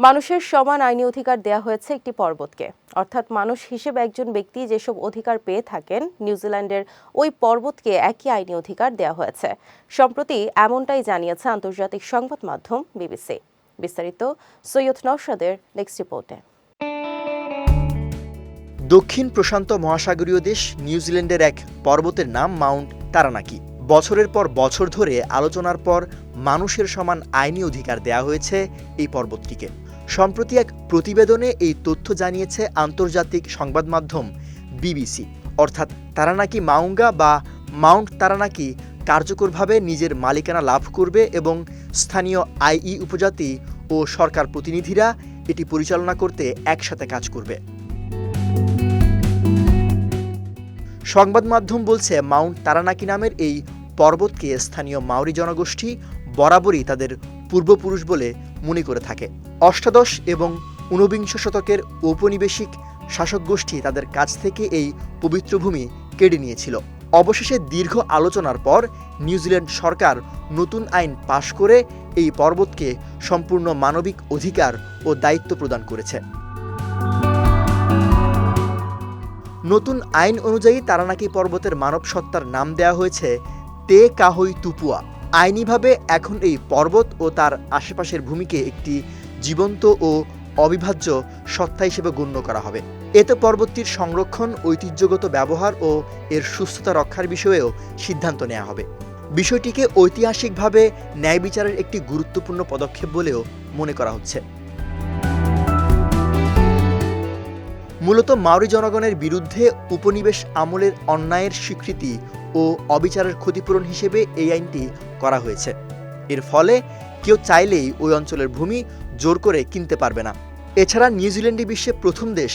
মানুষের সমান আইনি অধিকার দেয়া হয়েছে একটি পর্বতকে, অর্থাৎ মানুষ হিসেবে একজন ব্যক্তি যেসব অধিকার পেয়ে থাকেন, নিউজিল্যান্ডের ওই পর্বতকে একই আইনি অধিকার দেয়া হয়েছে। সম্প্রতি এমনটাই জানিয়েছে আন্তর্জাতিক সংবাদ মাধ্যম বিবিসি। বিস্তারিত সৈয়দ নওশাদের নেক্সট রিপোর্টে। দক্ষিণ প্রশান্ত মহাসাগরীয় দেশ নিউজিল্যান্ডের এক পর্বতের নাম মাউন্ট তারানাকি। বছরের পর বছর ধরে আলোচনার পর মানুষের সমান আইনি অধিকার দেয়া হয়েছে এই পর্বতটিকে। সম্প্রতি এক প্রতিবেদনে এই তথ্য জানিয়েছে আন্তর্জাতিক সংবাদ মাধ্যম বিবিসি। অর্থাৎ তারানাকি মাউঙ্গা বা মাউন্ট তারানাকি কার্যকরভাবে নিজের মালিকানা লাভ করবে এবং স্থানীয় আইই উপজাতি ও সরকার প্রতিনিধিরা এটি পরিচালনা করতে একসাথে কাজ করবে। সংবাদ মাধ্যম বলছে, মাউন্ট তারানাকি নামের এই পর্বতকে স্থানীয় মাওরি জনগোষ্ঠী বরাবরই তাদের পূর্বপুরুষ বলে মনে করে থাকে। অষ্টাদশ এবং ঊনবিংশ শতকের ঔপনিবেশিক শাসক গোষ্ঠী তাদের কাছ থেকে এই পবিত্র ভূমি কেড়ে নিয়েছিল। অবশেষে দীর্ঘ আলোচনার পর নিউজিল্যান্ড সরকার নতুন আইন পাশ করে এই পর্বতকে সম্পূর্ণ মানবিক অধিকার ও দায়িত্ব প্রদান করেছে। নতুন আইন অনুযায়ী তারানাকি পর্বতের মানব সত্তার নাম দেওয়া হয়েছে তে কাহই তুপুয়া। আইনিভাবে এখন এই পর্বত ও তার আশেপাশের ভূমিকে একটি জীবন্ত ও অবিভাজ্য সত্তা হিসেবে গণ্য করা হবে। এতে পর্বতটির সংরক্ষণ, ঐতিহ্যগত ব্যবহার ও এর সুস্থতা রক্ষার বিষয়েও সিদ্ধান্ত নেওয়া হবে। বিষয়টিকে ঐতিহাসিকভাবে ন্যায় বিচারের একটি গুরুত্বপূর্ণ পদক্ষেপ বলেও মনে করা হচ্ছে। মূলত মাওরি জনগণের বিরুদ্ধে উপনিবেশ আমলের অন্যায়ের স্বীকৃতি ও অবিচারের ক্ষতিপূরণ হিসেবে এই আইনটি করা হয়েছে। এর ফলে কেউ চাইলেই ওই অঞ্চলের ভূমি জোর করে কিনতে পারবে না। এছাড়া নিউজিল্যান্ডই বিশ্বে প্রথম দেশ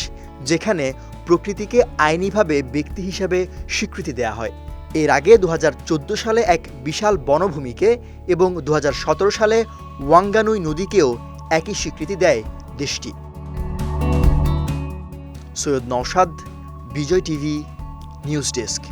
যেখানে প্রকৃতিকে আইনিভাবে ব্যক্তি হিসেবে স্বীকৃতি দেওয়া হয়। এর আগে 2014 সালে এক বিশাল বনভূমিকে এবং 2017 সালে ওয়াঙ্গানুই নদীকেও একই স্বীকৃতি দেয় দেশটি। সৈয়দ নওশাদ, বিজয় টিভি, নিউজ ডেস্ক।